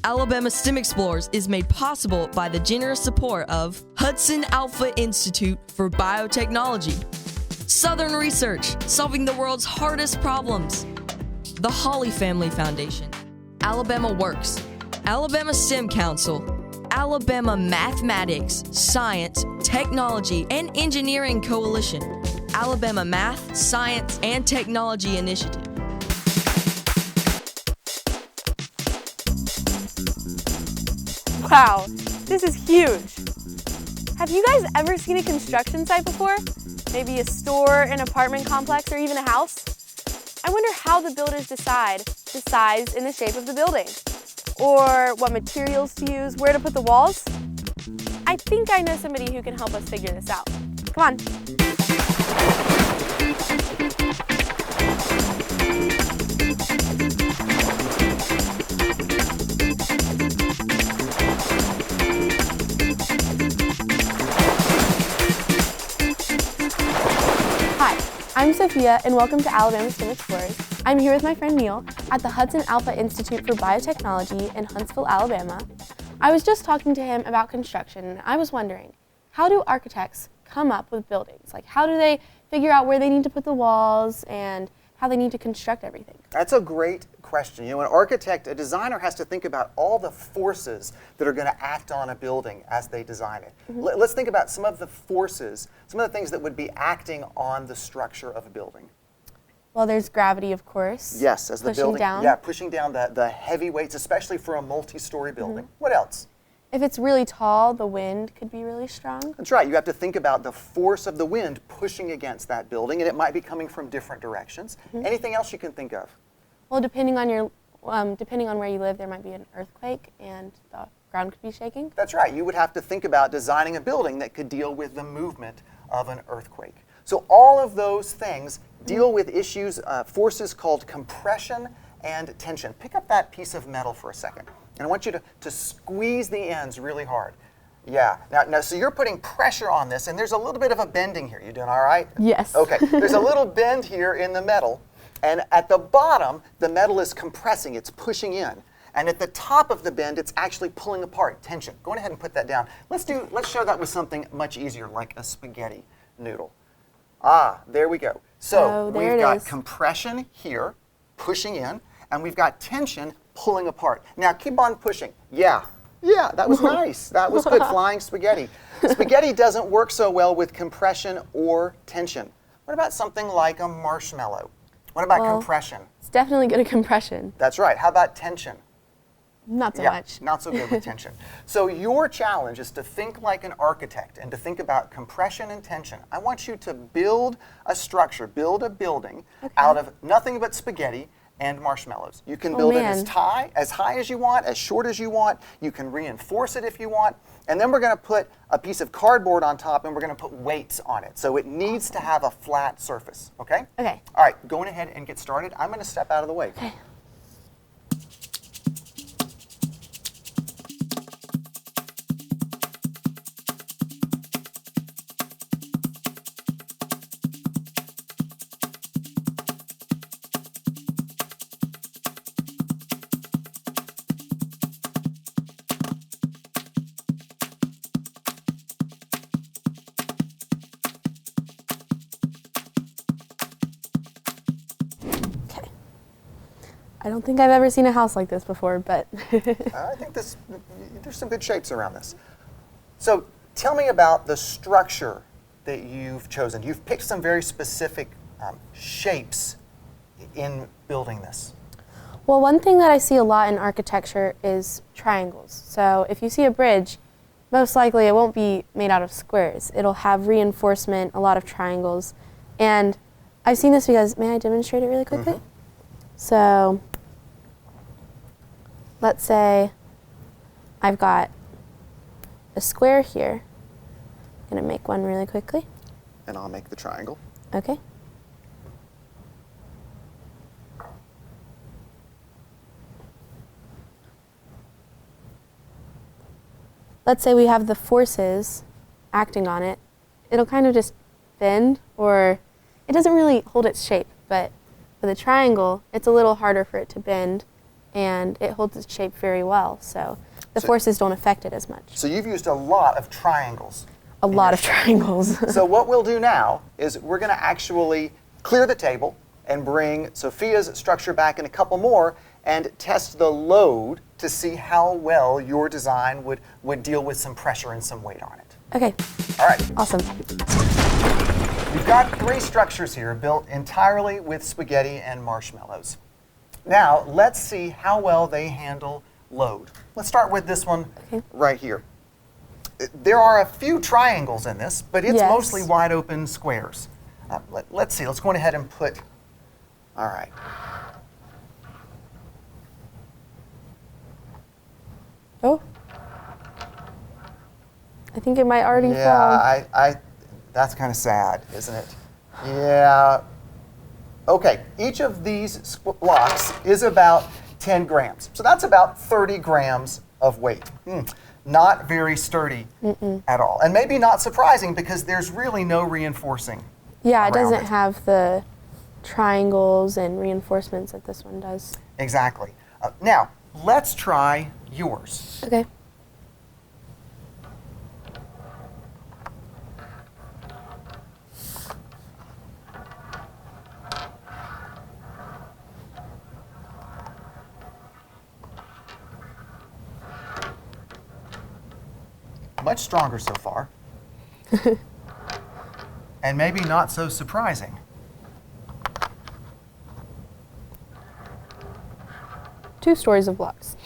Alabama STEM Explorers is made possible by the generous support of HudsonAlpha Institute for Biotechnology, Southern Research, solving the world's hardest problems, the Holly Family Foundation, Alabama Works, Alabama STEM Council, Alabama Mathematics, Science, Technology, and Engineering Coalition, Alabama Math, Science, and Technology Initiative. Wow, this is huge. Have you guys ever seen a construction site before? Maybe a store, an apartment complex, or even a house? I wonder how the builders decide the size and the shape of the building, or what materials to use, where to put the walls. I think I know somebody who can help us figure this out. Come on. Hi, I'm Sophia, and welcome to Alabama STEM Explorers. I'm here with my friend Neil at the HudsonAlpha Institute for Biotechnology in Huntsville, Alabama. I was just talking to him about construction, and I was wondering, how do architects come up with buildings? Like, how do they figure out where they need to put the walls and how they need to construct everything? That's a great question. You know, an architect, a designer has to think about all the forces that are going to act on a building as they design it. Let's think about some of the forces, some of the things that would be acting on the structure of a building. Well, there's gravity, of course. Yes, as the pushing building, down. yeah, pushing down the heavy weights, especially for a multi-story building. What else? If it's really tall, the wind could be really strong. That's right. You have to think about the force of the wind pushing against that building, and it might be coming from different directions. Anything else you can think of? Well, depending on where you live, there might be an earthquake and the ground could be shaking. That's right. You would have to think about designing a building that could deal with the movement of an earthquake. So all of those things deal with issues, forces called compression and tension. Pick up that piece of metal for a second. And I want you to squeeze the ends really hard. Yeah. Now, so you're putting pressure on this, and there's a little bit of a bending here. You doing all right? Yes. Okay. There's a little bend here in the metal, and at the bottom, the metal is compressing. It's pushing in. And at the top of the bend, it's actually pulling apart, tension. Go ahead and put that down. Let's show that with something much easier, like a spaghetti noodle. Ah, there we go. So we've got compression here, pushing in, and we've got tension pulling apart. Now keep on pushing. Yeah, that was nice. That was good, flying spaghetti. Spaghetti doesn't work so well with compression or tension. What about something like a marshmallow? What about compression? It's definitely good at compression. That's right. How about tension? Not so much. Not so good with tension. So your challenge is to think like an architect and to think about compression and tension. I want you to build a structure, build a building out of nothing but spaghetti and marshmallows. You can build it as high as you want, as short as you want. You can reinforce it if you want. And then we're going to put a piece of cardboard on top, and we're going to put weights on it. So it needs to have a flat surface, okay? Okay. All right, going ahead and get started. I'm going to step out of the way. Okay. I don't think I've ever seen a house like this before, but I think there's some good shapes around this. So tell me about the structure that you've chosen. You've picked some very specific shapes in building this. Well, one thing that I see a lot in architecture is triangles. So if you see a bridge, most likely it won't be made out of squares. It'll have reinforcement, a lot of triangles. And I've seen this because, may I demonstrate it really quickly? So let's say I've got a square here. I'm going to make one really quickly. And I'll make the triangle. Okay. Let's say we have the forces acting on it. It'll kind of just bend, or it doesn't really hold its shape, but with a triangle, it's a little harder for it to bend, and it holds its shape very well, so the forces don't affect it as much. So you've used a lot of triangles. A lot of triangles. So what we'll do now is we're going to actually clear the table and bring Sophia's structure back and a couple more and test the load to see how well your design would deal with some pressure and some weight on it. Okay. All right. Awesome. We've got 3 structures here built entirely with spaghetti and marshmallows. Now, let's see how well they handle load. Let's start with this one right here. There are a few triangles in this, but it's mostly wide open squares. Let's see. Let's go ahead and put, all right. Oh. I think it might already fall. Yeah, that's kind of sad, isn't it? Yeah. Okay, each of these blocks is about 10 grams. So that's about 30 grams of weight. Not very sturdy at all. And maybe not surprising because there's really no reinforcing. Yeah, it doesn't have the triangles and reinforcements that this one does. Exactly. Now, let's try yours. Okay. Much stronger so far. And maybe not so surprising. Two stories of blocks.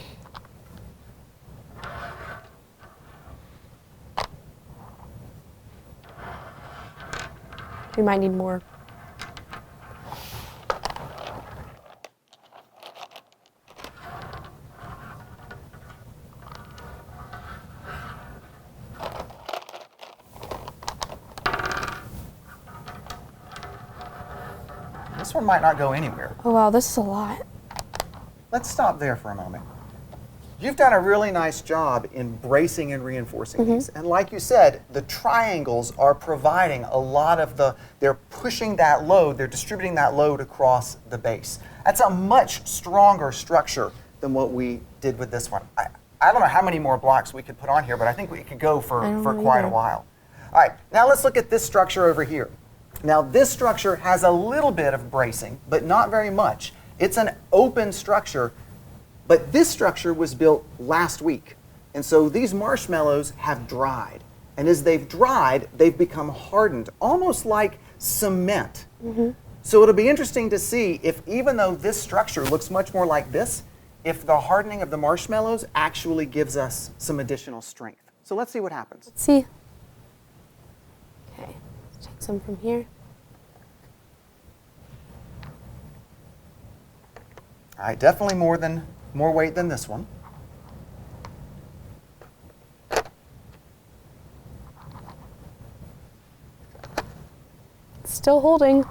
We might need more. This one might not go anywhere. Oh wow, this is a lot. Let's stop there for a moment. You've done a really nice job in bracing and reinforcing these. And like you said, the triangles are providing a lot of they're pushing that load, they're distributing that load across the base. That's a much stronger structure than what we did with this one. I don't know how many more blocks we could put on here, but I think we could go for quite a while. All right, now let's look at this structure over here. Now this structure has a little bit of bracing, but not very much. It's an open structure, but this structure was built last week. And so these marshmallows have dried. And as they've dried, they've become hardened, almost like cement. So it'll be interesting to see if, even though this structure looks much more like this, if the hardening of the marshmallows actually gives us some additional strength. So let's see what happens. Let's see. Okay, let's take some from here. All right, definitely more weight than this one. It's still holding.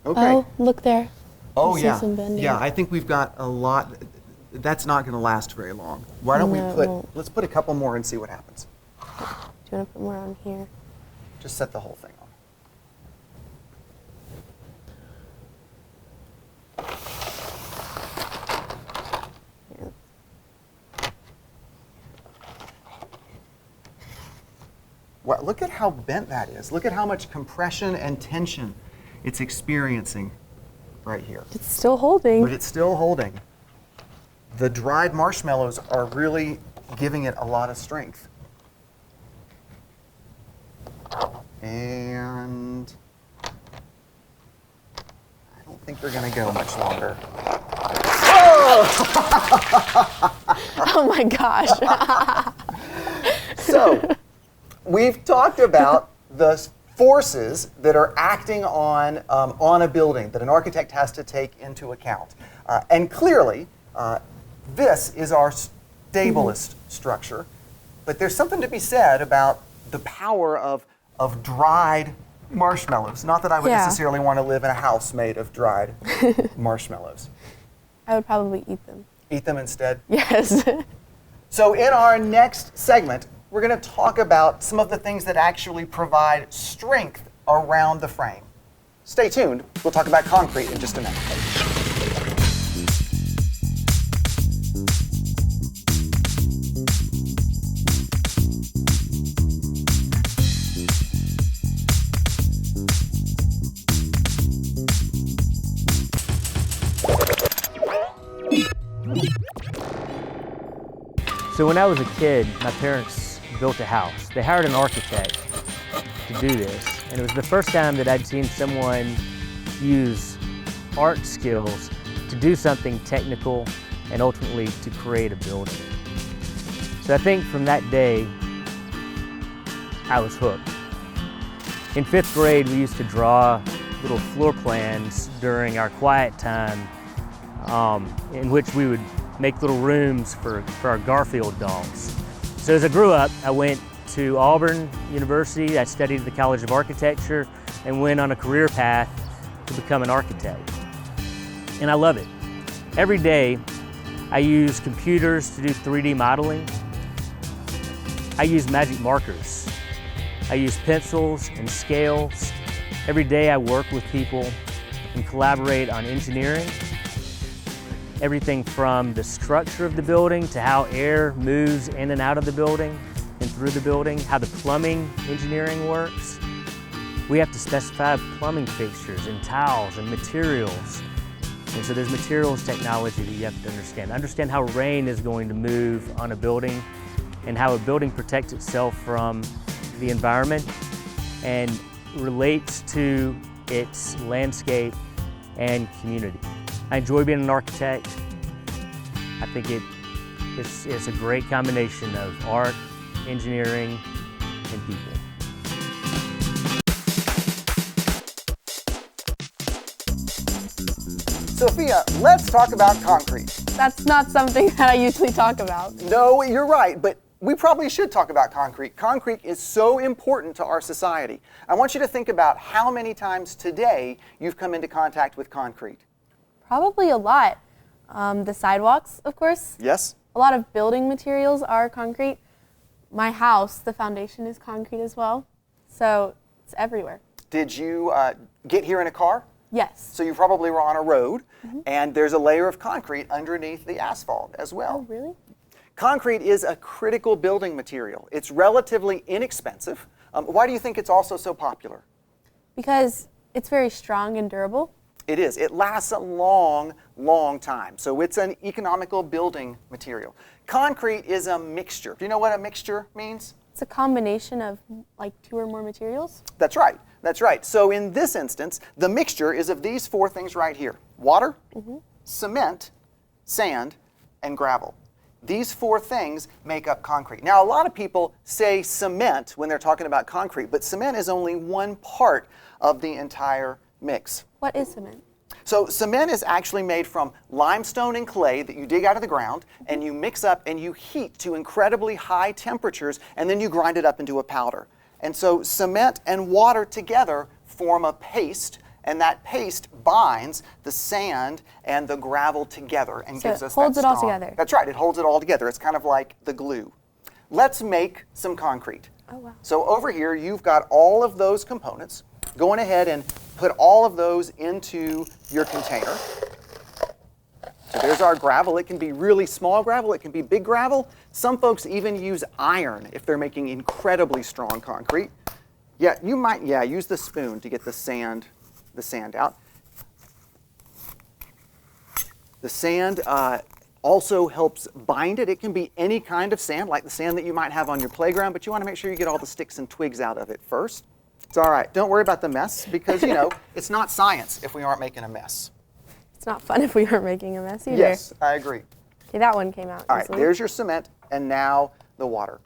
Okay. Oh, look there. Oh, I see yeah. some bending. Yeah, I think we've got a lot. That's not going to last very long. Why don't No, it won't. let's put a couple more and see what happens. Do you want to put more on here? Just set the whole thing on. Well, look at how bent that is. Look at how much compression and tension it's experiencing right here. It's still holding. But it's still holding. The dried marshmallows are really giving it a lot of strength. And I don't think they're going to go much longer. Oh my gosh. So, we've talked about the forces that are acting on a building that an architect has to take into account. And clearly, this is our stablest structure. But there's something to be said about the power of dried marshmallows. Not that I would necessarily want to live in a house made of dried marshmallows. I would probably eat them. Eat them instead? Yes. So in our next segment, we're going to talk about some of the things that actually provide strength around the frame. Stay tuned. We'll talk about concrete in just a minute. So when I was a kid, my parents built a house. They hired an architect to do this, and it was the first time that I'd seen someone use art skills to do something technical and ultimately to create a building. So I think from that day, I was hooked. In 5th grade, we used to draw little floor plans during our quiet time in which we would make little rooms for our Garfield dolls. So as I grew up, I went to Auburn University. I studied at the College of Architecture and went on a career path to become an architect. And I love it. Every day, I use computers to do 3D modeling. I use magic markers. I use pencils and scales. Every day I work with people and collaborate on engineering. Everything from the structure of the building to how air moves in and out of the building and through the building, how the plumbing engineering works. We have to specify plumbing fixtures and tiles and materials. And so there's materials technology that you have to understand. Understand how rain is going to move on a building and how a building protects itself from the environment and relates to its landscape and community. I enjoy being an architect. I think it's a great combination of art, engineering, and people. Sophia, let's talk about concrete. That's not something that I usually talk about. No, you're right, but we probably should talk about concrete. Concrete is so important to our society. I want you to think about how many times today you've come into contact with concrete. Probably a lot. The sidewalks, of course. Yes? A lot of building materials are concrete. My house, the foundation is concrete as well. So it's everywhere. Did you get here in a car? Yes. So you probably were on a road, and there's a layer of concrete underneath the asphalt as well. Oh, really? Concrete is a critical building material. It's relatively inexpensive. Why do you think it's also so popular? Because it's very strong and durable. It is. It lasts a long, long time. So it's an economical building material. Concrete is a mixture. Do you know what a mixture means? It's a combination of like 2 or more materials. That's right. That's right. So in this instance, the mixture is of these 4 things right here. Water, cement, sand, and gravel. These 4 things make up concrete. Now, a lot of people say cement when they're talking about concrete, but cement is only one part of the entire mix. What is cement? So cement is actually made from limestone and clay that you dig out of the ground and you mix up and you heat to incredibly high temperatures and then you grind it up into a powder. And so cement and water together form a paste, and that paste binds the sand and the gravel together and gives us that holds it all strong. together. That's right, it holds it all together. It's kind of like the glue. Let's make some concrete. Oh, wow. So over here you've got all of those components. Go on ahead and put all of those into your container. So there's our gravel. It can be really small gravel. It can be big gravel. Some folks even use iron if they're making incredibly strong concrete. Yeah, you might use the spoon to get the sand out. The sand also helps bind it. It can be any kind of sand, like the sand that you might have on your playground, but you want to make sure you get all the sticks and twigs out of it first. It's all right. Don't worry about the mess because, it's not science if we aren't making a mess. It's not fun if we aren't making a mess either. Yes, I agree. Okay, that one came out All right, easily. there's your cement, and now the water.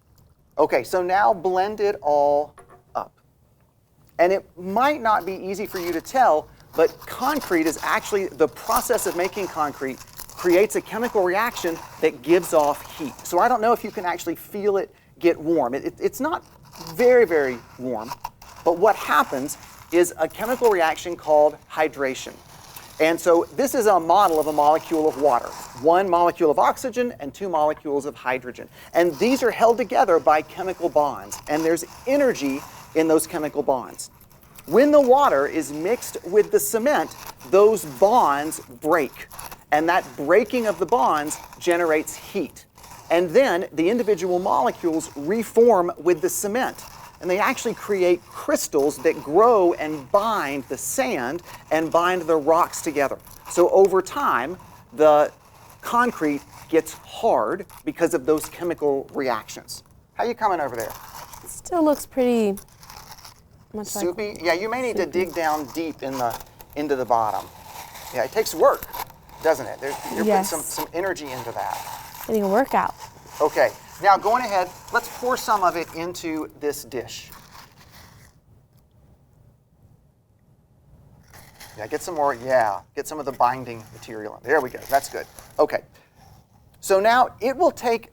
Okay, so now blend it all up. And it might not be easy for you to tell, but concrete is actually, the process of making concrete creates a chemical reaction that gives off heat. So I don't know if you can actually feel it get warm. It's not very, very warm, but what happens is a chemical reaction called hydration. And so this is a model of a molecule of water. 1 molecule of oxygen and 2 molecules of hydrogen. And these are held together by chemical bonds, and there's energy in those chemical bonds. When the water is mixed with the cement, those bonds break. And that breaking of the bonds generates heat. And then the individual molecules reform with the cement. And they actually create crystals that grow and bind the sand and bind the rocks together. So over time, the concrete gets hard because of those chemical reactions. How you coming over there? It still looks pretty much soupy? Yeah, you may need to dig down deep into the bottom. Yeah, it takes work, doesn't it? You're putting some energy into that. Getting a workout. Okay, now going ahead, let's pour some of it into this dish. Yeah, get some more, get some of the binding material. There we go, that's good. Okay, so now it will take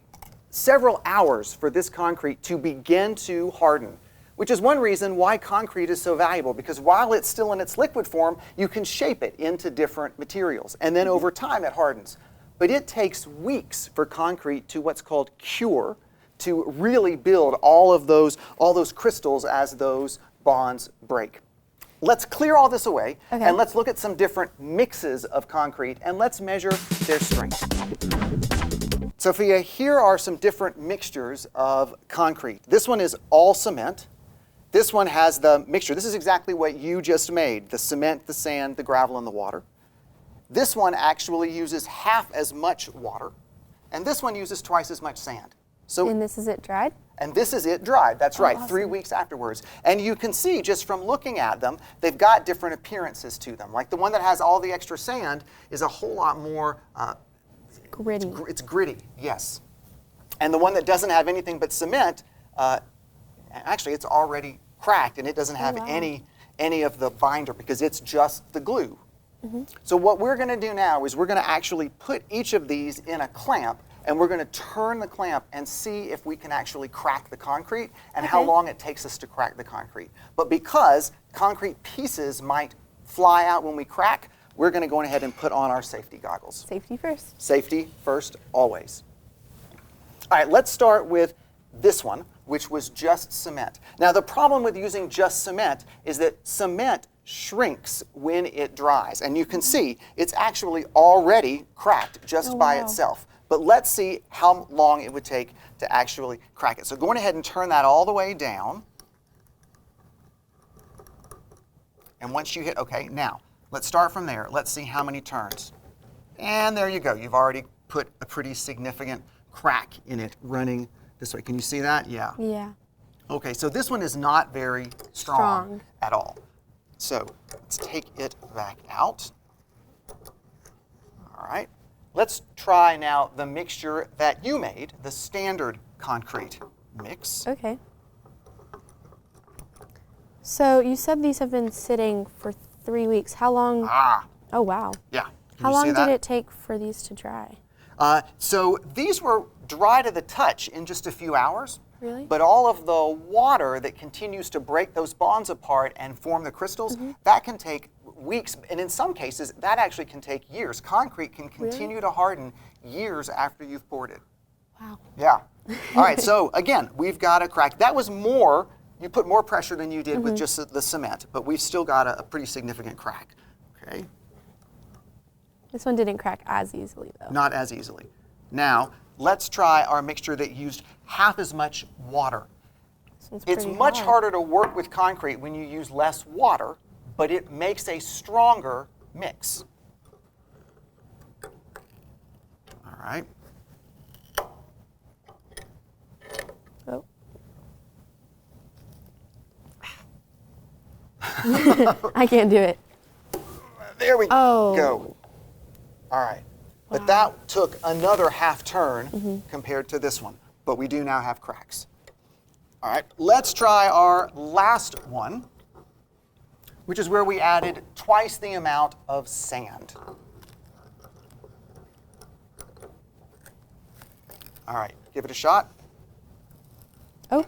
several hours for this concrete to begin to harden, which is one reason why concrete is so valuable, because while it's still in its liquid form, you can shape it into different materials, and then over time it hardens. But it takes weeks for concrete to what's called cure, to really build all those crystals as those bonds break. Let's clear all this away, and let's look at some different mixes of concrete, and let's measure their strength. Sophia, here are some different mixtures of concrete. This one is all cement. This one has the mixture. This is exactly what you just made, the cement, the sand, the gravel, and the water. This one actually uses half as much water, and this one uses twice as much sand. And this is it dried? And this is it dried, that's right, awesome. 3 weeks afterwards. And you can see just from looking at them, they've got different appearances to them. Like the one that has all the extra sand is a whole lot more gritty. It's gritty, yes. And the one that doesn't have anything but cement, actually it's already cracked and it doesn't have any of the binder because it's just the glue. Mm-hmm. So what we're going to do now is we're going to actually put each of these in a clamp, and we're going to turn the clamp and see if we can actually crack the concrete and how long it takes us to crack the concrete. But because concrete pieces might fly out when we crack, we're going to go ahead and put on our safety goggles. Safety first. Safety first, always. All right, let's start with this one, which was just cement. Now the problem with using just cement is that cement shrinks when it dries. And you can see it's actually already cracked just by itself. But let's see how long it would take to actually crack it. So going ahead and turn that all the way down. And once you hit, okay, now let's start from there. Let's see how many turns. And there you go. You've already put a pretty significant crack in it running this way. Can you see that? Yeah. Yeah. Okay, so this one is not very strong at all. So let's take it back out. All right. Let's try now the mixture that you made, the standard concrete mix. Okay. So you said these have been sitting for 3 weeks. How long? Oh, wow. Yeah. How long did it take for these to dry? So these were dry to the touch in just a few hours. Really? But all of the water that continues to break those bonds apart and form the crystals, that can take weeks, and in some cases, that actually can take years. Concrete can continue to harden years after you've poured it. Wow. Yeah. All right, so again, we've got a crack. That was more, you put more pressure than you did with just the cement, but we've still got a pretty significant crack. Okay. This one didn't crack as easily, though. Not as easily. Now, let's try our mixture that used half as much water. It's much harder to work with concrete when you use less water, but it makes a stronger mix. All right. Oh. I can't do it. There we go. All right. But that took another half turn compared to this one. But we do now have cracks. All right, let's try our last one, which is where we added twice the amount of sand. All right, give it a shot. Oh,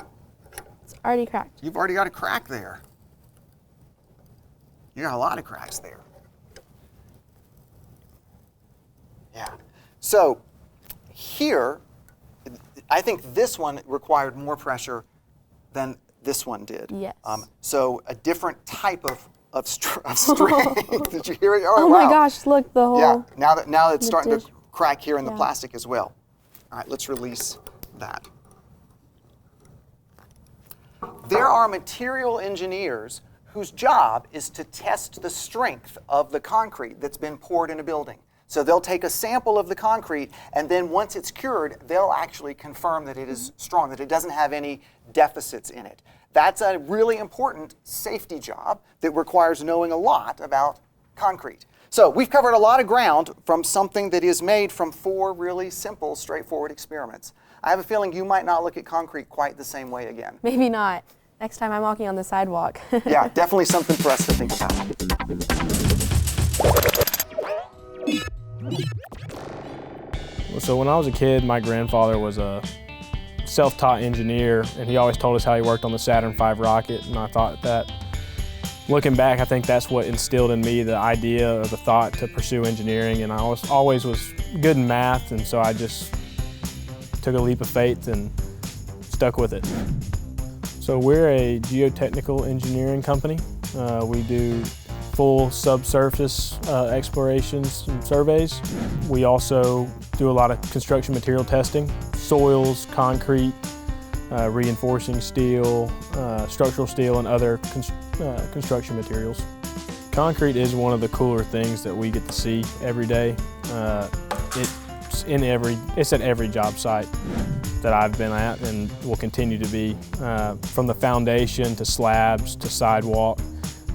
it's already cracked. You've already got a crack there. You got a lot of cracks there. Yeah. So here, I think this one required more pressure than this one did. Yes. So a different type of strength. Did you hear it? Oh wow. my gosh, look, the whole... Yeah, now that it's the starting dish. to crack here in the Yeah. plastic as well. All right, let's release that. There are material engineers whose job is to test the strength of the concrete that's been poured in a building. So they'll take a sample of the concrete, and then once it's cured, they'll actually confirm that it is strong, that it doesn't have any deficits in it. That's a really important safety job that requires knowing a lot about concrete. So we've covered a lot of ground from something that is made from 4 really simple, straightforward experiments. I have a feeling you might not look at concrete quite the same way again. Maybe not. Next time I'm walking on the sidewalk. Yeah, definitely something for us to think about. So when I was a kid, my grandfather was a self-taught engineer, and he always told us how he worked on the Saturn V rocket, and I thought that, looking back, I think that's what instilled in me the idea or the thought to pursue engineering, and I always was good in math, and so I just took a leap of faith and stuck with it. So we're a geotechnical engineering company. We do full subsurface explorations and surveys. We also do a lot of construction material testing, soils, concrete, reinforcing steel, structural steel, and other construction materials. Concrete is one of the cooler things that we get to see every day. It's at every job site that I've been at and will continue to be, from the foundation to slabs to sidewalk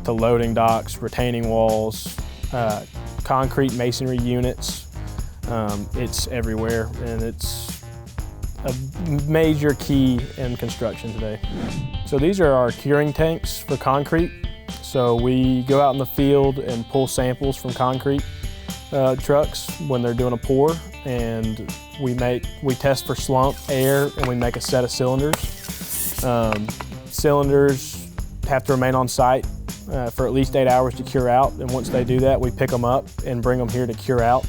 to loading docks, retaining walls, concrete masonry units. It's everywhere, and it's a major key in construction today. So these are our curing tanks for concrete. So we go out in the field and pull samples from concrete trucks when they're doing a pour, and we test for slump, air, and we make a set of cylinders. Cylinders have to remain on site for at least 8 hours to cure out, and once they do that, we pick them up and bring them here to cure out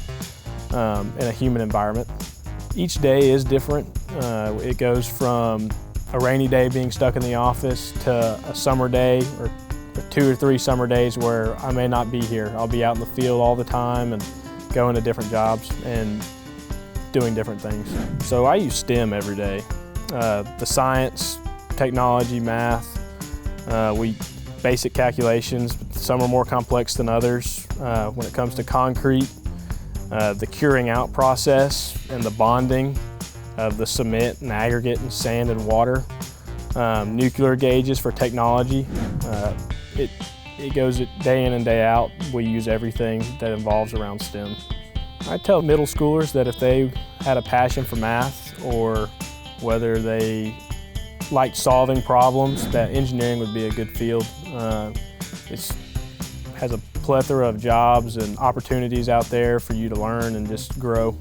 in a humid environment. Each day is different. It goes from a rainy day being stuck in the office to a summer day, or 2 or 3 summer days where I may not be here. I'll be out in the field all the time and going to different jobs and doing different things. So I use STEM every day. The science, technology, math, basic calculations. Some are more complex than others. When it comes to concrete, the curing out process and the bonding of the cement and aggregate and sand and water. Nuclear gauges for technology. It goes day in and day out. We use everything that involves around STEM. I tell middle schoolers that if they had a passion for math, or whether they liked solving problems, that engineering would be a good field. It has a plethora of jobs and opportunities out there for you to learn and just grow.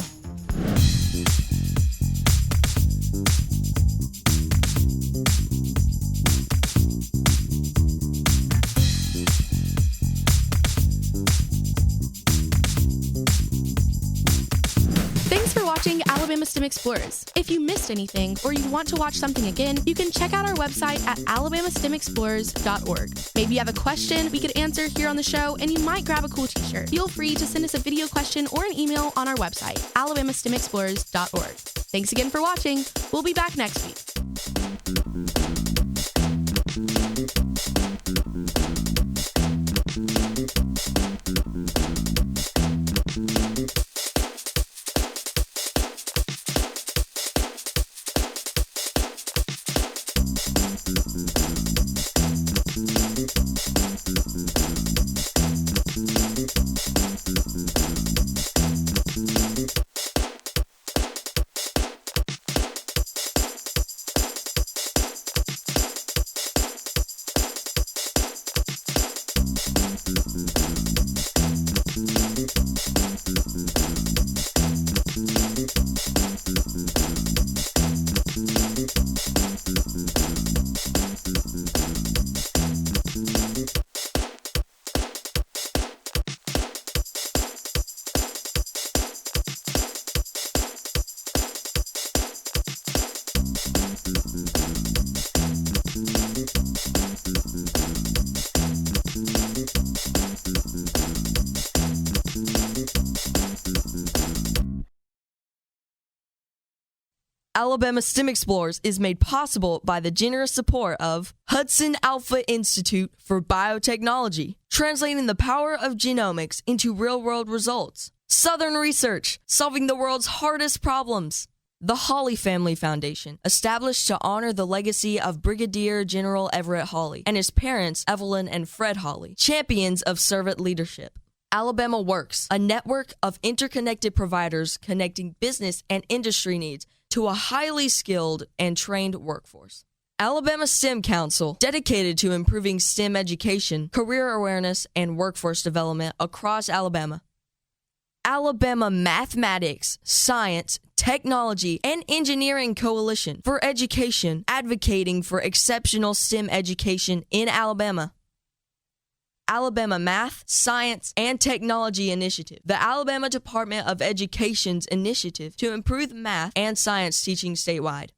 Thanks for watching Alabama STEM Explorers. If you missed anything or you want to watch something again, you can check out our website at alabamastemexplorers.org. Maybe you have a question we could answer here on the show, and you might grab a cool t-shirt. Feel free to send us a video question or an email on our website, alabamastemexplorers.org. Thanks again for watching. We'll be back next week. Alabama STEM Explorers is made possible by the generous support of HudsonAlpha Institute for Biotechnology, translating the power of genomics into real-world results. Southern Research, solving the world's hardest problems. The Hawley Family Foundation, established to honor the legacy of Brigadier General Everett Hawley and his parents, Evelyn and Fred Hawley, champions of servant leadership. Alabama Works, a network of interconnected providers connecting business and industry needs to a highly skilled and trained workforce. Alabama STEM Council, dedicated to improving STEM education, career awareness, and workforce development across Alabama. Alabama Mathematics, Science, Technology, and Engineering Coalition for Education, advocating for exceptional STEM education in Alabama. Alabama Math, Science, and Technology Initiative, the Alabama Department of Education's initiative to improve math and science teaching statewide.